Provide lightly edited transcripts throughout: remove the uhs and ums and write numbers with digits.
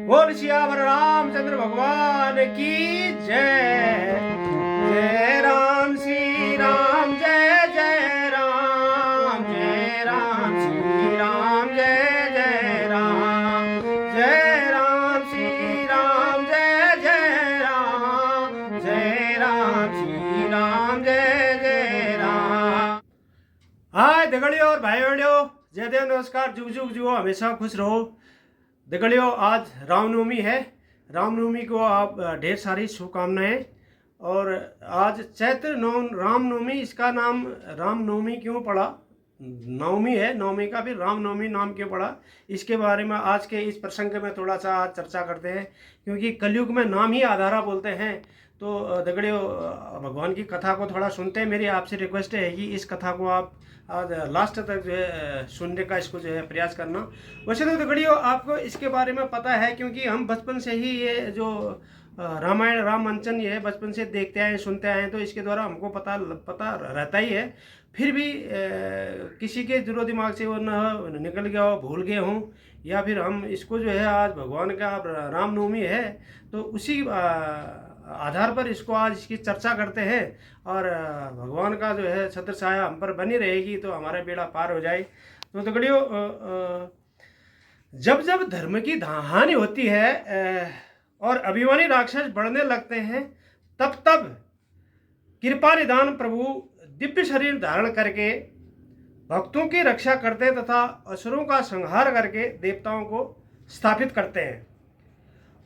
बोल सियावर रामचंद्र भगवान की जय। जय राम श्री राम जय जय राम, जय राम श्री राम जय जय राम, जय राम श्री राम जय जय राम, जय राम श्री राम जय जय राम। हाय दगड़ियों और भाई बहनों, जय देव, नमस्कार, जुग जुग जुओ, हमेशा खुश रहो। दगड़ियों आज रामनवमी है। रामनवमी को आप ढेर सारी शुभकामनाएं। और आज चैत्र रामनवमी, इसका नाम रामनवमी क्यों पड़ा, नवमी है, नवमी का फिर रामनवमी नाम क्यों पड़ा, इसके बारे में आज के इस प्रसंग में थोड़ा सा आज चर्चा करते हैं। क्योंकि कलयुग में नाम ही आधारा बोलते हैं। तो दगड़ियों भगवान की कथा को थोड़ा सुनते हैं। मेरी आपसे रिक्वेस्ट है कि इस कथा को आप आज लास्ट तक जो है सुनने का इसको जो है प्रयास करना। वैसे तो दगड़ियों आपको इसके बारे में पता है, क्योंकि हम बचपन से ही ये जो रामायण रामवंचन ये बचपन से देखते आए सुनते आए हैं, तो इसके द्वारा हमको पता रहता ही है। फिर भी किसी के दिलो दिमाग से वो न निकल गया हो, भूल गए हों, या फिर हम इसको जो है आज भगवान का रामनवमी है तो उसी आधार पर इसको आज इसकी चर्चा करते हैं। और भगवान का जो है छत्र छाया हम पर बनी रहेगी तो हमारा बेड़ा पार हो जाए। तो दगड़ियों जब जब धर्म की हानि होती है और अभिमानी राक्षस बढ़ने लगते हैं, तब तब कृपा निदान प्रभु दिव्य शरीर धारण करके भक्तों की रक्षा करते तथा असुरों का संहार करके देवताओं को स्थापित करते हैं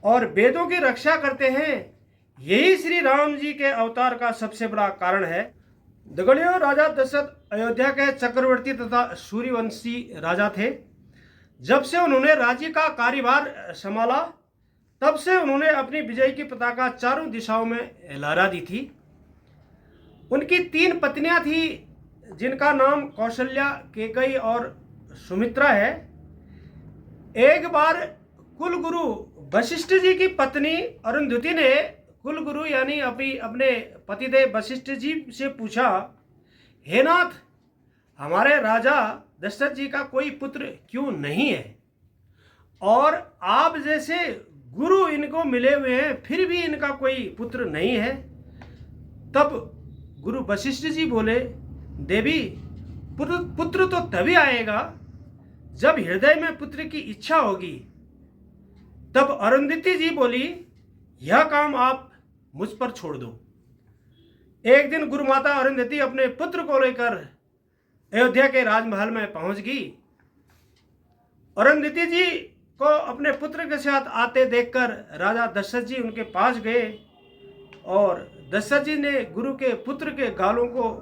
और वेदों की रक्षा करते हैं। यही श्री राम जी के अवतार का सबसे बड़ा कारण है। दगड़ियों राजा दशरथ अयोध्या के चक्रवर्ती तथा सूर्यवंशी राजा थे। जब से उन्होंने राज्य का कार्यभार संभाला तब से उन्होंने अपनी विजय की पताका चारों दिशाओं में लहरा दी थी। उनकी 3 पत्नियां थी, जिनका नाम कौशल्या, केकई और सुमित्रा है। एक बार कुलगुरु वशिष्ठ जी की पत्नी अरुंधति ने कुलगुरु यानी अपने पतिदेव वशिष्ठ जी से पूछा, हे नाथ, हमारे राजा दशरथ जी का कोई पुत्र क्यों नहीं है, और आप जैसे गुरु इनको मिले हुए हैं फिर भी इनका कोई पुत्र नहीं है। तब गुरु वशिष्ठ जी बोले, देवी, पुत्र तो तभी आएगा जब हृदय में पुत्र की इच्छा होगी। तब अरुंधति जी बोली, यह काम आप मुझ पर छोड़ दो। एक दिन गुरु माता अरुंधति अपने पुत्र को लेकर अयोध्या के राजमहल में पहुंच गई। अरुंधति जी को अपने पुत्र के साथ आते देखकर राजा दशरथ जी उनके पास गए और दशरथ जी ने गुरु के पुत्र के गालों को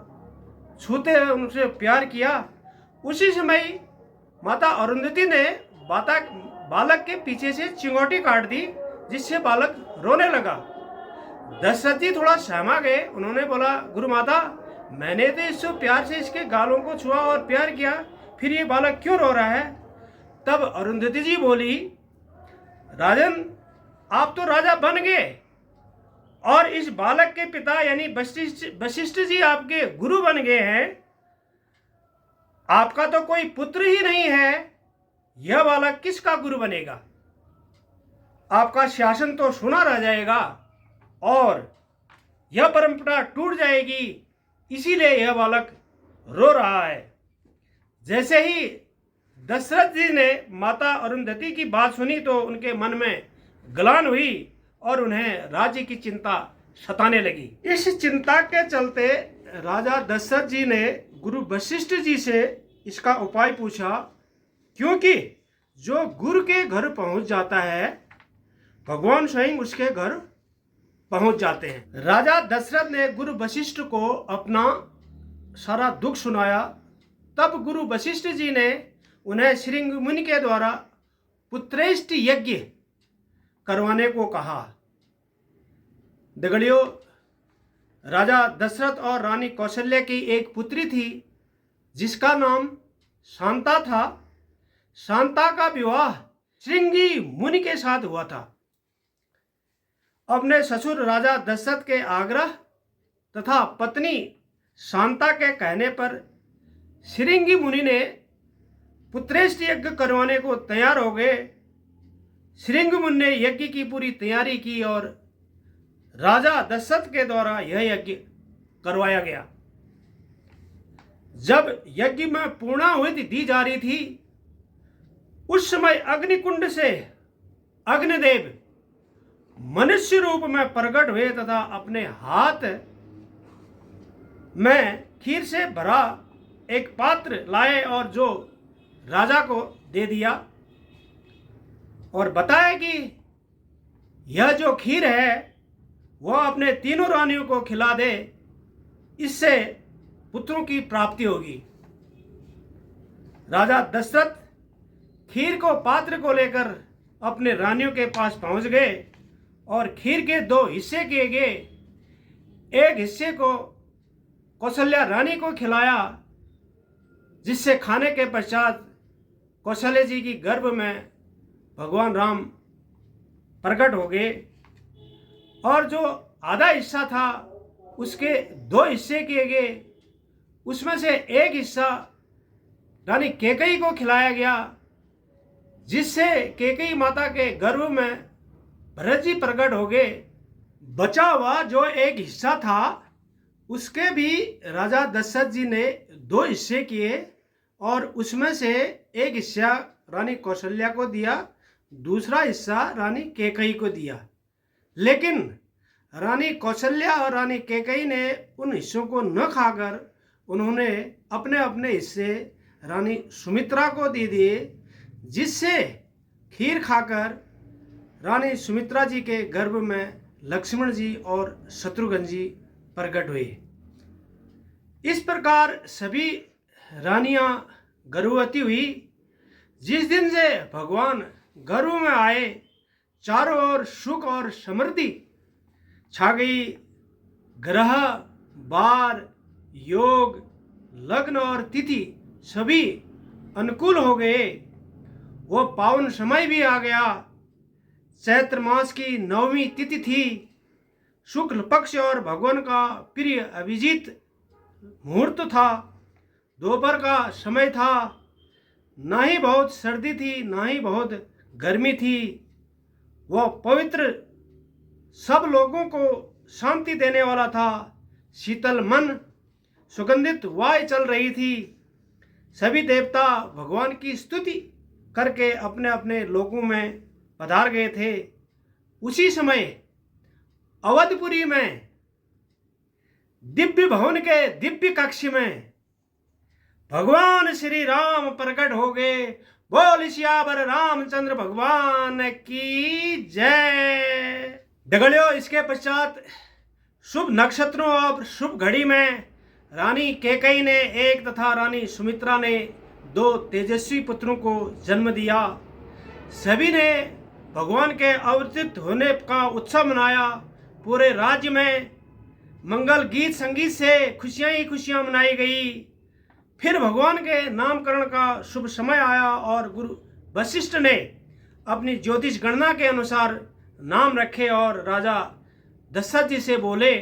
छूते हुए उनसे प्यार किया। उसी समय माता अरुंधति ने बालक के पीछे से चिंगोटी काट दी, जिससे बालक रोने लगा। दशरथ जी थोड़ा सहमा गए। उन्होंने बोला, गुरु माता, मैंने तो इससे प्यार से इसके गालों को छुआ और प्यार किया, फिर ये बालक क्यों रो रहा है? तब अरुंधति जी बोली, राजन, आप तो राजा बन गए और इस बालक के पिता यानी वशिष्ठ जी आपके गुरु बन गए हैं। आपका तो कोई पुत्र ही नहीं है, यह बालक किसका गुरु बनेगा? आपका शासन तो सुना रह जाएगा और यह परंपरा टूट जाएगी, इसीलिए यह बालक रो रहा है। जैसे ही दशरथ जी ने माता अरुंधति की बात सुनी तो उनके मन में गलान हुई और उन्हें राज्य की चिंता सताने लगी। इस चिंता के चलते राजा दशरथ जी ने गुरु वशिष्ठ जी से इसका उपाय पूछा, क्योंकि जो गुरु के घर पहुंच जाता है भगवान स्वयं उसके घर पहुंच जाते हैं। राजा दशरथ ने गुरु वशिष्ठ को अपना सारा दुख सुनाया। तब गुरु वशिष्ठ जी ने उन्हें श्रृंग मुनि के द्वारा पुत्रेष्टि यज्ञ करवाने को कहा। दगड़ियों राजा दशरथ और रानी कौशल्या की एक पुत्री थी जिसका नाम शांता था। शांता का विवाह श्रृंगी मुनि के साथ हुआ था। अपने ससुर राजा दशरथ के आग्रह तथा पत्नी शांता के कहने पर श्रृंगी मुनि ने पुत्रेष्टि यज्ञ करवाने को तैयार हो गए। श्रृंगमुनि ने यज्ञ की पूरी तैयारी की और राजा दशरथ के द्वारा यह यज्ञ करवाया गया। जब यज्ञ में पूर्णाहुति दी जा रही थी, उस समय अग्निकुंड से अग्निदेव मनुष्य रूप में प्रकट हुए तथा अपने हाथ में खीर से भरा एक पात्र लाए और जो राजा को दे दिया और बताया कि यह जो खीर है वह अपने तीनों रानियों को खिला दे, इससे पुत्रों की प्राप्ति होगी। राजा दशरथ खीर को पात्र को लेकर अपने रानियों के पास पहुंच गए और खीर के दो हिस्से किए गए। एक हिस्से को कौशल्या रानी को खिलाया, जिससे खाने के पश्चात कौशल्या जी की गर्भ में भगवान राम प्रकट हो गए, और जो आधा हिस्सा था उसके दो हिस्से किए गए। उसमें से एक हिस्सा रानी कैकेयी को खिलाया गया, जिससे कैकेयी माता के गर्भ में भरत जी प्रकट हो गए। बचा हुआ जो एक हिस्सा था उसके भी राजा दशरथ जी ने दो हिस्से किए और उसमें से एक हिस्सा रानी कौशल्या को दिया, दूसरा हिस्सा रानी कैकेयी को दिया। लेकिन रानी कौशल्या और रानी कैकेयी ने उन हिस्सों को न खाकर उन्होंने अपने अपने हिस्से रानी सुमित्रा को दे दिए, जिससे खीर खाकर रानी सुमित्रा जी के गर्भ में लक्ष्मण जी और शत्रुघ्न जी प्रकट हुए। इस प्रकार सभी रानियां गर्भवती हुई। जिस दिन से भगवान गर्भ में आए, चारों ओर सुख और समृद्धि छा गई। ग्रह, वार, योग, लग्न और तिथि सभी अनुकूल हो गए। वो पावन समय भी आ गया। चैत्र मास की 9वीं तिथि थी। शुक्ल पक्ष और भगवान का प्रिय अभिजीत मुहूर्त था। दोपहर का समय था। ना ही बहुत सर्दी थी, ना ही बहुत गर्मी थी। वह पवित्र सब लोगों को शांति देने वाला था। शीतल मन, सुगंधित वायु चल रही थी। सभी देवता भगवान की स्तुति करके अपने अपने लोकों में पधार गए थे। उसी समय अवधपुरी में दिव्य भवन के दिव्य कक्ष में भगवान श्री राम प्रकट हो गए। बोल सियावर रामचंद्र भगवान की जय। डगड़ियों, इसके पश्चात शुभ नक्षत्रों और शुभ घड़ी में रानी कैकेयी ने एक तथा रानी सुमित्रा ने दो तेजस्वी पुत्रों को जन्म दिया। सभी ने भगवान के अवतरित होने का उत्सव मनाया। पूरे राज्य में मंगल गीत संगीत से खुशियां ही खुशियां मनाई गई। फिर भगवान के नामकरण का शुभ समय आया और गुरु वशिष्ठ ने अपनी ज्योतिष गणना के अनुसार नाम रखे और राजा दशरथ जी से बोले,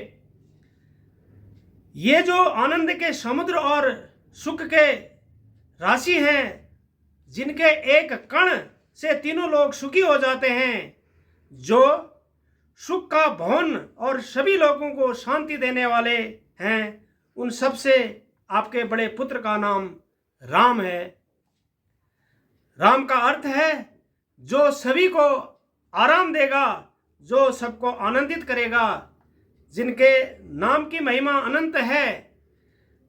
ये जो आनंद के समुद्र और सुख के राशि हैं, जिनके एक कण से तीनों लोग सुखी हो जाते हैं, जो सुख का भवन और सभी लोगों को शांति देने वाले हैं, उन सब से आपके बड़े पुत्र का नाम राम है। राम का अर्थ है जो सभी को आराम देगा, जो सबको आनंदित करेगा, जिनके नाम की महिमा अनंत है।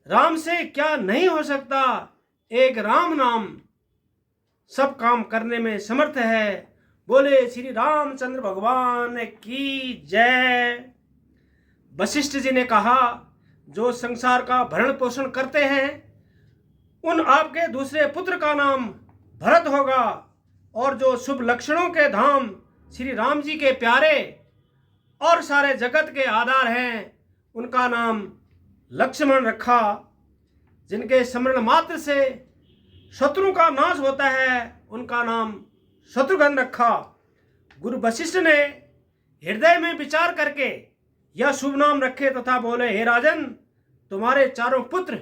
राम से क्या नहीं हो सकता। एक राम नाम सब काम करने में समर्थ है। बोले श्री रामचंद्र भगवान की जय। वशिष्ठ जी ने कहा, जो संसार का भरण पोषण करते हैं, उन आपके दूसरे पुत्र का नाम भरत होगा, और जो शुभ लक्षणों के धाम श्री राम जी के प्यारे और सारे जगत के आधार हैं, उनका नाम लक्ष्मण रखा। जिनके स्मरण मात्र से शत्रु का नाश होता है, उनका नाम शत्रुघ्न रखा। गुरु वशिष्ठ ने हृदय में विचार करके यह शुभ नाम रखे तथा बोले, हे राजन, तुम्हारे चारों पुत्र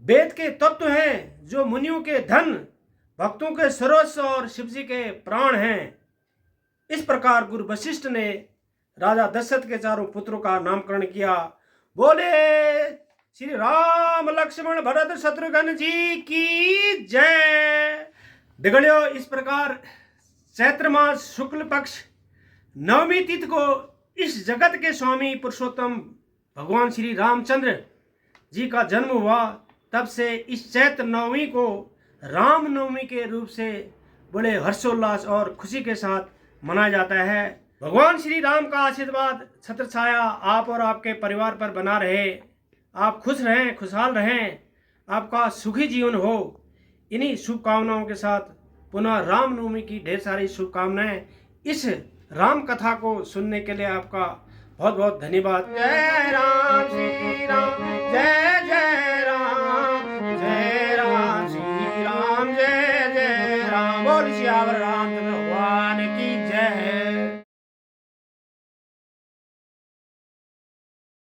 वेद के तत्व हैं, जो मुनियों के धन, भक्तों के सर्वस्व और शिव जी के प्राण हैं। इस प्रकार गुरु वशिष्ठ ने राजा दशरथ के चारों पुत्रों का नामकरण किया। बोले श्री राम लक्ष्मण भरत शत्रुघ्न जी की जय। बिगड़ियो, इस प्रकार चैत्र मास शुक्ल पक्ष नवमी तिथि को इस जगत के स्वामी पुरुषोत्तम भगवान श्री रामचंद्र जी का जन्म हुआ। तब से इस चैत्र नवमी को राम नवमी के रूप से बड़े हर्षोल्लास और खुशी के साथ मनाया जाता है। भगवान श्री राम का आशीर्वाद छत्र छाया आप और आपके परिवार पर बना रहे। आप खुश रहें, खुशहाल रहें, आपका सुखी जीवन हो। इन्हीं शुभकामनाओं के साथ पुनः रामनवमी की ढेर सारी शुभकामनाएं। इस राम कथा को सुनने के लिए आपका बहुत बहुत धन्यवाद। जय राम श्री राम, जय जय